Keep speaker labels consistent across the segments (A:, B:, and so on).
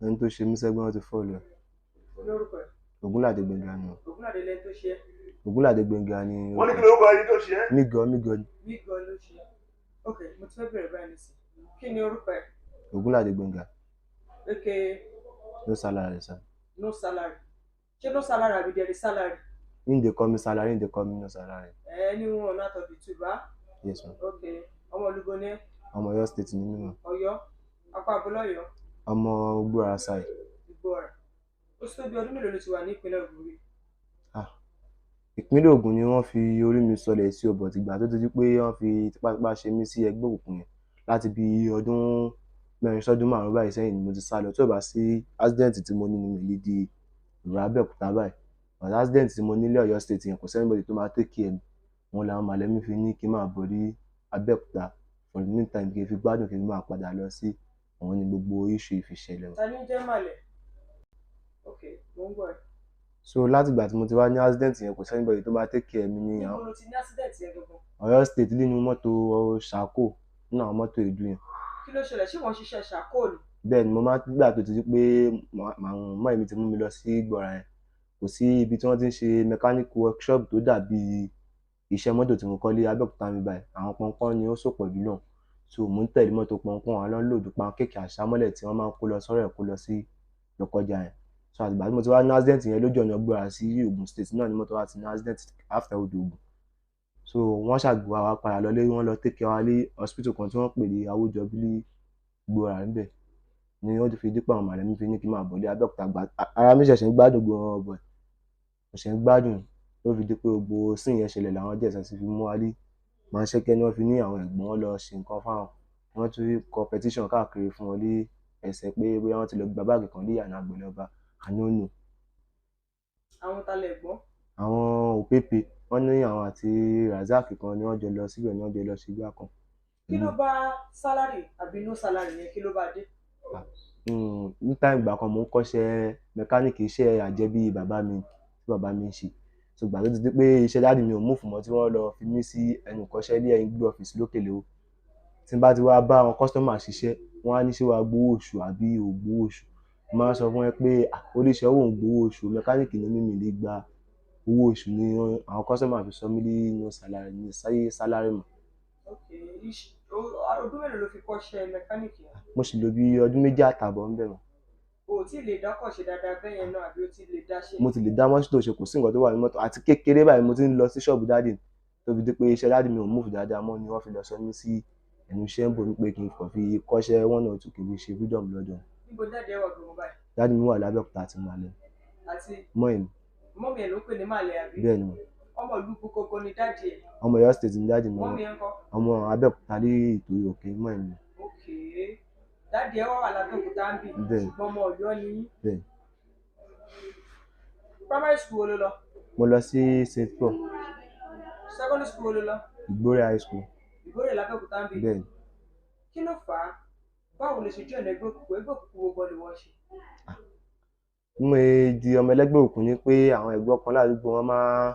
A: ẹni tó ṣe mí sẹ́gbẹ́ wọn ti fọ́ lọ.
B: lórúkọ ẹ̀.
A: Ògúnládé Gbénga ni.
B: Ògúnládé lẹ́ni tó ṣe é.
A: Ògúnládé Gbénga ni.
C: wọ́n ní kí lórúkọ ẹni tó ṣe é.
A: Mígọ̀
B: Mígọ̀ ló ṣe é. ok mo ti fẹ́ bẹ̀rẹ̀ báyìí nísìnyí kí ni orúkọ ẹ̀.
A: Ògúnládé Gbénga.
B: aka
A: No salary sir.
B: no salary ṣé no salary àbí there is salary.
A: In dey call me salary, in dey call me no salary.
B: anyone out of the two bá.
A: Yes ma'am.
B: ok ọmọ olúbo ni ẹ́.
A: Ọmọ Ọ̀yọ́ state ni mí mọ̀.
B: Ọ̀yọ́ apá abúlọ́yọ̀.
A: Ọmọ Ògbóara side.
B: Ìgbóara ó sì tó bí ọdún mélòó ló ti wà ní ìpínlẹ̀ Ògùn rí.
A: Ìpínlẹ̀ Ògùn ni wọ́n fi orí mi sọlẹ̀ sí ọbọ̀ tìgbà tó ti di pé wọ́n fi tipátipá ṣe mí sí ẹgbẹ́ òkùnkùn yẹn láti bí ọdún mẹ́rin sọ́dún márùn-ún báyìí sẹ́yìn ni mo ti sá lọ tí ò bá sí accident tí mo ní ni mi lè di ìlú Abẹ́òkúta báyìí. But accident tí mo ní ní Ọ̀yọ́ state yẹn kò sẹ́nibọ̀dì tó máa take care mi. Wọn làwọn màlẹ́mí fi ní kí n máa bọ̀ ní Abẹ́òkúta for the meantime kí n fi gbádùn kí n máa padà lọ sí àwọn ní gbogbo issue ìfiṣẹ̀lẹ̀.
B: ta ni jẹ́ màlẹ̀. ok mo ń gbọ́ ẹ.
A: So látìgbà tí mo ti wá ní accident yẹn kò sẹ́nibọ̀dì tó máa take care mi ní
B: níbo ló ti ní accident yẹn gangan.
A: Ọ̀yọ́ state nínú mọ́tò Ṣàkó nínú àwọn mọ́tò èédú yẹn.
B: kí ló ṣẹlẹ̀ ṣé wọ́n ṣiṣẹ́ ṣàkóòlù.
A: Bẹ́ẹ̀ ni mo máa gbà tó ti di pé mọ́ èmi ti mú mi lọ sí Ìgbọ̀rà yẹn kò sí ibi tí wọ́n ti ń ṣe mechanic workshop tó dàbí iṣẹ́ mọ́tò tí mo kọ́ lé Abẹ́òkúta mi báyìí àwọn pọnpọ́n ni ó sòpọ̀ jù náà so mò ń tẹ̀lé mọ́tò pọnpọ́n àwọn lọ́ọ̀dù pancake àṣàmọ́lẹ̀ tí wọ́n máa ń kó lọ sọ́rọ̀ ẹ̀ kó lọ sí Lọ́kọ́jà yẹn so àtìgbà tí mo ti wá ní accident yẹn lójú ọ̀nà Ìgbọ̀rà sí Ògùn state náà ni mọ́tò wa ti ní accident after odò Ògùn so wọ́n ṣàgbéwá wa padà lọ lé wọ́n lọ take care wa lé hospital kan tí wọ́n pè ní Awójọbí Ìgbọ̀rà níbẹ̀ ni wọ́n ti fi dípò àwọn màlẹ́mí fi ní kí n máa bọ̀ lé Abẹ́òkúta gbà ara mi ṣẹ̀ṣẹ̀ ń gbádùn gan-an bọ̀ ṣẹ̀ṣẹ̀ ń gbádùn ló fi di pé gbogbo sin yẹn ṣẹlẹ̀ làwọn DSS fi mú wa lé máa ṣẹ́kẹ́ ni wọ́n fi ní àwọn ẹ̀gbọ́n wọn lọ ṣe nǹkan fáwọn wọ́n tún rí competition káàkiri fún wọn lé ẹsẹ̀ pé bóyá wọ́n ti lọ gba báàgì kan lé àná àgbẹ̀lẹ̀ ọba àníónù.
B: àwọn ta lẹ gbọ́.
A: àwọn òpépè wọ́n ní àwọn àti Razak kan ni wọ́n jọ lọ síbẹ̀ ni wọ́n jọ lọ ṣègbà kan.
B: kí ló bá salary àbí no salary yẹn kí ló bá dé.
A: níta ìgbà kan mò ń kọ́ṣẹ́ mẹkáníìkì iṣẹ́ àjẹbí bàbá mi tí bàbá mi ń ṣe so gbà tó ti di pé iṣẹ́ dáàdì mi ò mú fún mọ́ tí wọ́n lọ fi mí sí ẹnu ìkọ́ṣẹ́ ní ẹ̀yìn gbé ọ́fíìsì lókè lówó tí n bá ti wá bá àwọn kọ́sítọ́mà ṣiṣẹ́ wọ́n á ní ṣé wàá gbowó oṣù àbí ò gbowó oṣù mo máa ń sọ fún ẹ pé oníṣẹ́ owó ń gbowó oṣù mẹkáníìkì ni mímì lè gba owó oṣù ni àwọn kọ́sítọ́mà fi sọ mí ní no salary ní sáyé sálárì mọ́.
B: ok ọdún mélòó ló fi kọ́ṣẹ́ mẹkáníìkì yẹn.
A: mo sì lò bí ọdún 2 àtààbọ̀ ń bẹ̀ mọ́.
B: o tí lè dákọ̀ ṣe dáadáa bẹ́ẹ̀ yẹn náà àbí o ti lè dá ṣe.
A: mo ti lè dá mọ́tò ṣe kò sí nǹkan tó wà ní mọ́tò àti kékeré báyìí mo ti ń lọ sí ṣọ́ọ̀bù dáàdì tó fi dé pé iṣẹ́ dáàdì mi ò múfù dáadáa mọ́ ni wọ́n fi lọ sọ mí sí ẹnu iṣẹ́ ń bò mí pé kí n kàn fi kọ́ṣẹ́ 1 or 2 kì í ṣe freedom lọ́dọ̀.
B: níbo dáàdì ẹ wà gbọmọ báyìí.
A: dáàdì mi wà lábẹ́òkúta àti màlẹ́.
B: àti
A: mọ́ èmi.
B: mọ́mí ẹ̀ ló pè ní màlẹ́ àbí.
A: bẹ́ẹ̀ ni mo.
B: ọmọ ìlú kókó ni dáàdì ẹ̀.
A: ọmọ Ọ̀yọ́ state ni dáàdì mi.
B: mọ́mí ẹ̀ ń kọ́.
A: ọmọ Abẹ́òkúta ní Ìtòrí Òkè mọ́ èmi.
B: ok dáàdì ẹ wà lábẹ́òkúta ń bì.
A: bẹ́ẹ̀
B: ṣùgbọ́n ọmọ Ọ̀yọ́ ni yín.
A: bẹ́ẹ̀.
B: primary school wo ló lọ.
A: mo lọ sí St Paul.
B: secondary school wo ló lọ.
A: Ìgbórè high school.
B: Ìgbórè lábẹ́òkúta ń bì.
A: bẹ́ẹ̀ ni.
B: kí ló fà á báwo lè ṣe jẹ́ ọ̀nà ẹgbẹ́ òkùnkùn gbogbo ni wọ́n ṣe.
A: mo di ọmọ ẹlẹ́gbẹ́ òkùnkùn ni pé àwọn ẹ̀gbọ́n kan ládùúgbò wọn máa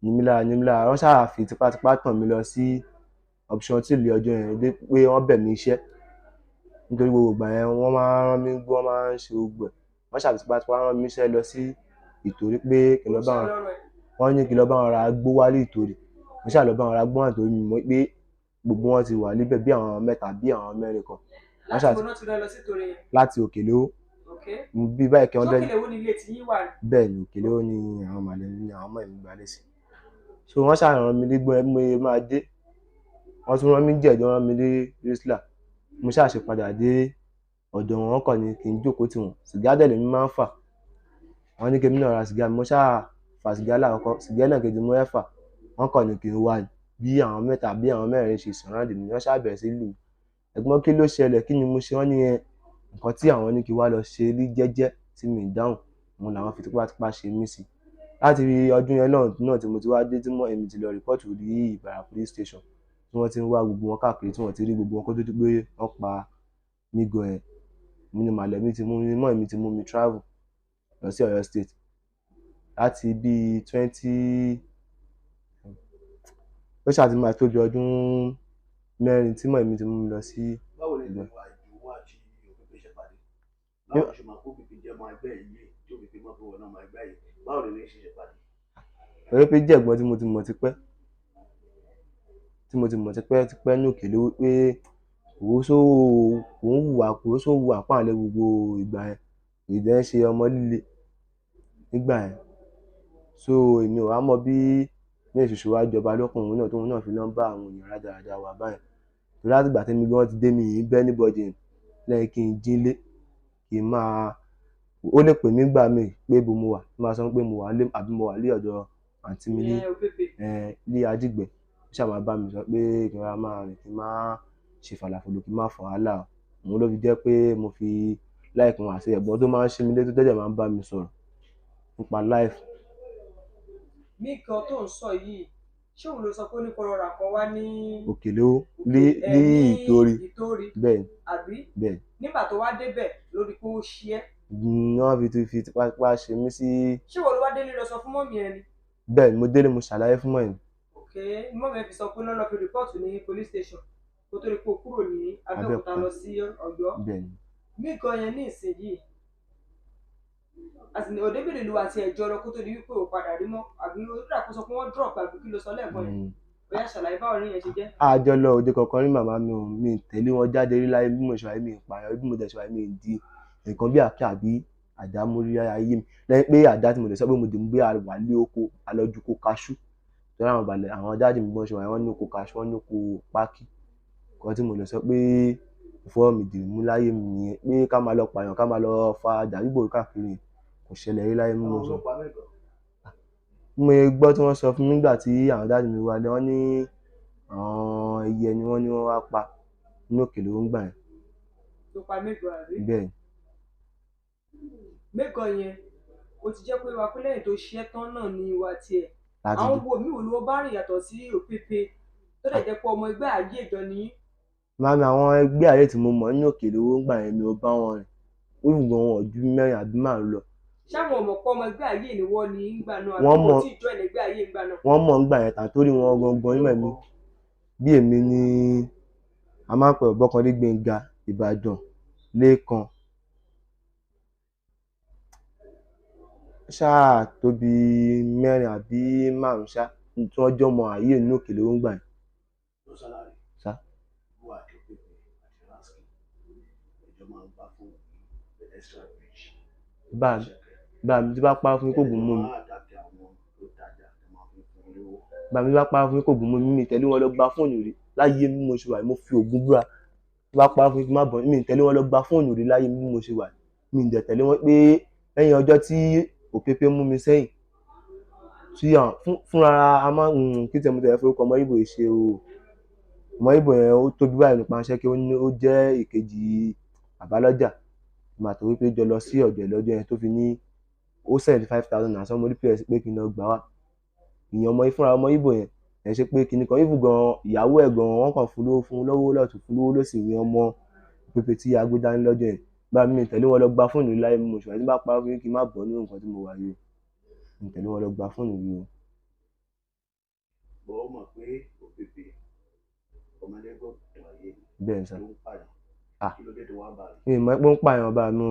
A: ní mí lára wọ́n ṣáà fi tipátipá tàn mí lọ sí option tí ilé ọjọ́ yẹn dé pé wọ́n bẹ̀ mí iṣẹ́ nítorí gbogbo ìgbà yẹn wọ́n máa ń rán mi gbọ́ wọ́n máa ń ṣe gbogbo ẹ̀ wọ́n ṣáà fi tipátipá rán mi iṣẹ́ lọ sí Ìtòrí pé kí n lọ bá wọn ní kí n lọ bá wọn ra gbó wálé Ìtòrí mo ṣáà lọ bá wọn ra gbó wálé Ìtòrí mi mọ̀ pé gbogbo wọn ti wà níbẹ̀ bí àwọn 3 bí àwọn 4 kan. láti Òkèlówó bí báyìí kí wọ́n
B: Òkèlówó ni ilé tí yín wà.
A: bẹ́ẹ̀ ni Òkèlówó ni àwọn màlẹ́bí ni àwọn ọmọ ìlú gbalẹ̀ sí so wọ́n ṣàràn mi nígbọ́n ẹ mo máa dé wọ́n tún rán mi jẹ̀jọ́ rán mi dé rísílà mo ṣàṣe padà dé ọ̀dọ̀ wọn kàn ní kí n jókòó tì wọ́n sìgá dẹ̀ lèmi máa ń fà wọ́n ní kí èmi náà ra sìgá mo ṣáà fa sìgá láàkọ́kọ́ sìgá náà kejì mo fà wọ́n kàn ní kí n wá bí àwọn 3 bí àwọn 4 ṣe surround mi wọ́n ṣáà bẹ̀rẹ̀ sí lù mí ẹ̀gbọ́n kí ló ṣẹlẹ̀ kí ni mo ṣe wọ́n ní nǹkan tí àwọn ní kí wá lọ ṣe ní jẹ́jẹ́ tí mi dáhùn òun làwọn fi tipátipá ṣe mí sí láti ọdún yẹn náà tí mo ti wá dé tí mo èmi ti lọ rìpọ́ọ̀tù rí Ìbàrà police station tí wọ́n ti ń wá gbogbo wọn káàkiri tí wọ́n ti rí gbogbo wọn kó tó di pé wọ́n pa Mígọ̀ ẹ̀ mi ni màlẹ́mí ti mú mi mọ́ èmi ti mú mi travel lọ sí Ọ̀yọ́ state láti bí 20 ó ṣáà ti máa tó bí ọdún 4 tí mọ̀ èmi ti mú mi lọ sí.
C: báwo lè ìwà ìdùnnú àti òpépè ṣe pàdé. báwo ló ṣe máa kó bìbí jẹ́ ọmọ ẹgbẹ́ yìí tí òbí fi mọ́ pé wọn náà ọmọ ẹgbẹ́ yìí báwo lè ní ṣe pàdé.
A: OPP jẹ́ ẹ̀gbọ́n tí mo ti mọ̀ tipẹ́ tipẹ́ ní Òkèlè wípé òun hùwà páǹlé gbogbo ìgbà yẹn, kì í dẹ̀ ṣe ọmọ líle nígbà yẹn. So èmi ò wá mọ bí èṣù wá jọba lọ́kàn òun náà tóun náà fi lọ ń bá àwọn èèyàn rádaràda wà báyẹn. Torí láti ìgbà tẹ́mi gan ti dé mi ì bẹ́ anybody lẹ́yìn kí n jílé kí n máa ó lè pè mí gbà mí pé bo mo wà tí máa sọ pé mo wà lé àbí mo wà lé ọ̀dọ̀ àǹtí mi ní Ajígbẹ̀ ó ṣáà máa bá mi sọ pé kí n máa rìn kí n má ṣe fàlàfòlò kí n má fà wàhálà. Òun ló fi jẹ́ pé mo fi like wọn àti ẹ̀gbọ́n tó máa ń ṣí mi létí tó dẹ̀ máa ń bá mi sọ̀rọ̀ nípa life.
B: Ní nǹkan tó ń sọ yìí ṣé òun ló sọ pé ó ní kó rọra kan wá ní
A: Òkèlè ní Ìtorí bẹ́ẹ̀
B: àbí
A: bẹ́ẹ̀
B: nígbà tó wá débẹ̀ lórí pé ó ṣí ẹ́.
A: wọ́n fi tipátipá ṣe mí sí.
B: ṣé wọ́n ló wá délé lọ sọ fún mọ́mì ẹ ni.
A: Bẹ́ẹ̀ mo délé mo ṣàlàyé fún mọ́mì.
B: ok mọ́mì ẹ fi sọ pé lọ́lọ́ fi rìpọ́ọ̀tù ní police station kó tó rí pé ó kúrò ní Abẹ́òkúta lọ sí Ọ̀yọ́.
A: Bẹ́ẹ̀ni.
B: ní nǹkan yẹn ní ìsinyìí òdebèrè lu àti ẹjọ́ lọ kó tó di wípé ò padà rí mọ́ àbí ó dà kó sọ pé wọ́n drop àbí kí ló sọ lẹ́ẹ̀kan yẹn bóyá ṣàlàyé báwo ni yẹn ṣe jẹ́.
A: àjọ lọ òde kankan rí màmá mi ò mi tẹ̀lé wọn jáde rí láyé bí mo ṣe wáyé mi ìpààyàn bí mo dẹ̀ ṣe wáyé mi di nǹkan bí àkẹ́ àbí àdá mórí ayé mi lẹ́yìn pé àdá tí mo lè sọ pé mo dì mú bí wà lé oko alọ́jú kó kaṣú torí àwọn balẹ̀ àwọn dáàdì mi gbọ́n ṣe wáyé wọ́n ní oko kaṣú wọ́n ní oko pákí kan tí mo lè sọ pé fọwọ́ mi dì mú láyé mi nìyẹn pé ká máa lọ pààyàn ká máa lọ fa dàrúgbò káàkiri kò ṣẹlẹ̀ rí láyé mímú sọ. mo gbọ́ tí wọ́n sọ fún mi nígbà tí àwọn dáàdì mi wálé wọ́n ní àwọn ẹyẹ ni wọ́n wá pa ní Òkèlè ó ń gbà yẹn.
B: tó pa Mẹ́gọ àbí.
A: bẹ́ẹ̀
B: Mẹ́gọ yẹn ó ti jẹ́ pé wá pé lẹ́yìn tó ṣiẹ́ tán náà ní ìwà tiẹ̀ àwọn wo mi ò lówó bá rìn yàtọ̀ sí OPP tó dẹ̀ jẹ́ pé ọmọ ẹgbẹ́ ayé ìjọ ni.
A: màmí àwọn ẹgbẹ́ ayé tí mo mọ̀ ní Òkèlè ó ń gbà yẹn mi ò bá wọn rìn ó yùn gan wọn ju 4 àbí 5 lọ.
B: ṣáwọn ọmọ pọ ọmọ ẹgbẹ́ ayé ni wọ́n ní ìgbà náà àbí kò tí ì jọ ẹgbẹ́ ayé ìgbà náà.
A: wọ́n mọ̀ ń gbà yẹn tà torí wọn gangan nímọ̀ mi bí èmi ni a máa ń pè Ọ̀bọ́kànlé Gbénga Ìbàdàn Lékan ṣáà tó bí 4 àbí 5 ṣá tí wọ́n jọ mọ ayé ní Òkèlè ó ń gbà yẹn. ṣá bá mi tí bá pa fún kò gùn mú mi bá mi bá pa fún kò gùn mú mi tẹ̀lé wọn lọ gba fóònù rí láyé bí mo ṣe wà mo fi Ògún búra tí bá pa fún kí má bọ̀ mi tẹ̀lé wọn lọ gba fóònù rí láyé bí mo ṣe wà mi dẹ̀ tẹ̀lé wọn pé lẹ́yìn ọjọ́ tí OPP mú mi sẹ́yìn tí fúnra a máa kí tẹ̀ mo tẹ̀lé forúkọ ọmọ Ìgbò ṣe o ọmọ Ìgbò yẹn ó tóbi báyìí nípa iṣẹ́ kí ó jẹ́ ìkejì Àbálọ́jà màá tó wípé jọ lọ sí ọ̀dọ̀ ẹ̀ lọ́jọ́ yẹn tó fi ní ó send 5,000 náà sọmọ DPS pé kí n lọ gbà wá ìyẹn ọmọ ìfúnra ọmọ Ìgbò yẹn ẹ̀ ṣe pé kíní kan ìfù gan ìyàwó ẹ̀ gan wọ́n kàn fún lọ́wọ́ lọ́tún fún lówó lọ́sì ní ọmọ OPP tí a gbé dání lọ́jọ́ yẹn bá mi tẹ̀lé wọn lọ gba fóònù láyé mo ṣùgbọ́n tí bá pa fún kí n má bọ̀ nínú nǹkan tí mo wà yìí mi tẹ̀lé wọn lọ gba fóònù yìí o.
C: bọ́ mọ̀ pé OPP ọmọdé gbọ́ wáyé
A: bẹ́ẹ̀ sá
C: ló ń pààyàn kí ló dé tó wá bá a.
A: mi ì mọ̀ pé ń pààyàn bá mi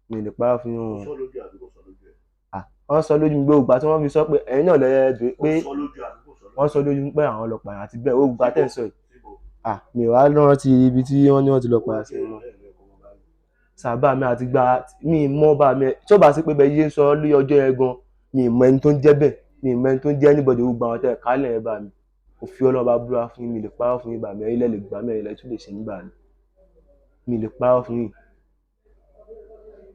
A: mi lè pa fún yín o.
C: sọ lójú àbí kò sọ lójú ẹ̀.
A: wọ́n sọ lójú mi gbé ògbà tí wọ́n fi sọ pé ẹ̀yin náà lẹ́yìn pé
C: sọ lójú àbí kò sọ lójú.
A: wọ́n sọ lójú pé àwọn lọ pààyàn àti bẹ́ẹ̀ ògbà tẹ̀ ń sọ yìí mi ò wá rántí ibi tí wọ́n ní wọ́n ti lọ pààyàn sí wọn. sábà mi àti gba mi mọ́ bá mi tí ó bá sí pé bẹ́ẹ̀ yé ń sọ lórí ọjọ́ yẹn gan mi mọ ẹni tó ń jẹ́ bẹ́ẹ̀ mi mọ ẹni tó ń jẹ́ anybody gbogbo àwọn tẹ̀ kálẹ̀ yẹn bá mi kò fi Ọlọ́run bá búra fún mi lè parọ́ fún yín bá mi ẹ̀yin lẹ́ lè gbà mí ẹ̀yin lẹ́ tún lè ṣe nígbà mi lè parọ́ fún yín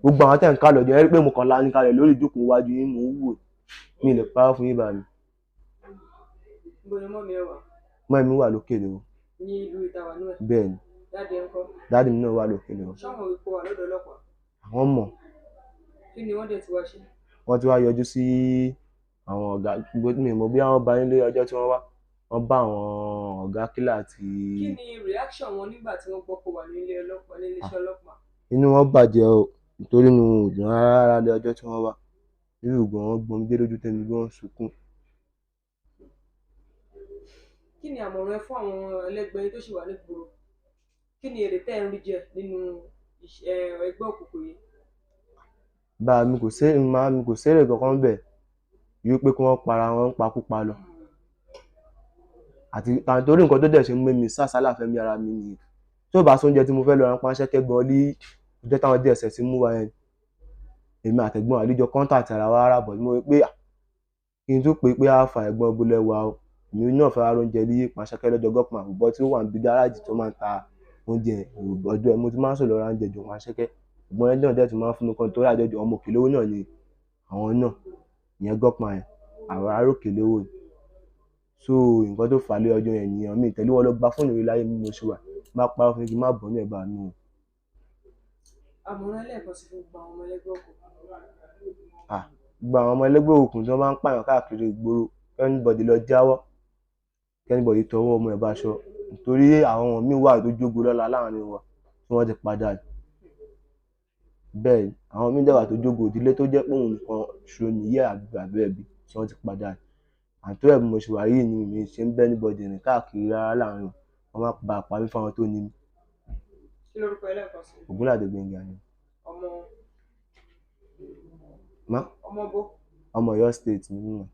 A: gbogbo àwọn tẹ̀ ń ká lọ́jọ́ yẹn rí pé mo kàn lanu kalẹ̀ lórí ìjókòó iwájú yín mò ń wò mi lè parọ́ fún yín bá mi.
B: Níbo ni mọ́mì ẹ wà?
A: Mọ́mì mi wà lókèlè o.
B: Ní ìlú Ìtàwà náà?
A: Bẹ́ẹ̀ ni.
B: Dáàdì ẹ ńkọ́?
A: Dáàdì mi náà wà lókèlè o.
B: Ṣọ́mọ̀ ipò wà lọ́dọ̀ ọlọ́pàá?
A: Àwọn mọ̀.
B: Kí ni wọ́n dẹ̀ ti wá ṣe?
A: Wọ́n ti wá yọjú sí àwọn ọ̀gá mi mọ̀ bí àwọn bá nílé ọjọ́ tí wọ́n wá wọ́n bá àwọn ọ̀gá kílà àti.
B: Kí ni reaction wọn nígbà tí wọ́n gbọ́ pé wà nílé ọlọ́pàá ní iléeṣẹ́ ọlọ́pàá?
A: Inú wọn bàjẹ́ o nítorí inú òdùn rárá lé ọjọ́ tí wọ́n wá irú ìgbọ̀n wọn gbomi dé lójú tẹ́mi gan sunkún.
B: Kí ni àmọ̀ràn ẹ fún àwọn ẹlẹgbẹ́ tó ṣì wà nígboro? Kí ni èrè tẹ́ ń rí jẹ nínú ẹgbẹ́ òkùnkùn yìí?
A: bá mi kò sérè kankan bẹ̀ ju pé kí wọ́n para wọn pakúpa lọ àti torí nǹkan tó dẹ̀ ṣe mú mi sásálà fẹ́mi ara mi nìyẹn tí ò bá sóúnjẹ tí mo fẹ́ lọ ra Panṣẹ́kẹ́ gan ní ọjọ́ táwọn DSS mú wa yẹn èmi àtẹ̀gbọ́n àlejò contact ara wa rà bọ̀ mo rí pé kí n tún pè pé àfà ẹ̀gbọ́n bolẹ̀ wa o èmi náà fẹ́ ra oúnjẹ ní Panṣẹ́kẹ́ lọ́jọ́ gọ́pùmà àbúbọ́ tí ó wà níbi gáràjì tó máa ń ta oúnjẹ ọjọ́ ẹ̀ mo ti máa ń sọ lọ ra oúnjẹ jọ Panṣẹ́kẹ́ ṣùgbọ́n ẹni náà dẹ̀ ti máa ń fún mi kan tó rájọjọ ọmọ Òkèlówó náà ni àwọn náà ìyẹn gọ́pùmà yẹn àwọn ará Òkèlówó ni so nǹkan tó fà á lé ọjọ́ yẹn nìyẹn mi ìtẹ̀lé wọn lọ gba fóònù mi láyé mi mo ṣe wà má parọ́ fún mi kí n má bọ̀ ní ẹ̀bà nù.
B: àmọ̀ràn ẹlẹ́ẹ̀kan sí fún gbogbo àwọn ọmọ ẹlẹ́gbẹ́ òkùnkùn.
A: Gbogbo àwọn ọmọ ẹlẹ́gbẹ́ òkùnkùn tí wọ́n máa ń pààyàn káàkiri ìgboro kẹ́nìbọ̀dì lọ jáwọ́ kẹ́nìbọ̀dì tọwọ́ ọmọ ẹ̀ báṣọ nítorí àwọn míì wà tó jógo lọ́la láàrin wọn tí wọ́n ti padà bẹ́ẹ̀ àwọn míì dẹ̀ wà tó jógo ìdílé tó jẹ́ pé òun nìkan ṣo nìyẹ́ àbẹ̀bí tí wọ́n ti padà àtúrò ẹ̀ bí mo ṣe wà yìí ni mi ṣe ń bẹ́ níbọ̀dì rìn káàkiri rárá láàrin wọn má ba àpárí fáwọn tó ní mi.
B: kí lorúkọ ẹlẹ́ẹ̀kan sí.
A: Ògúnládé Gbénga ni.
B: ọmọ
A: Má
B: ọmọ bó.
A: ọmọ Ọ̀yọ́ state nínú.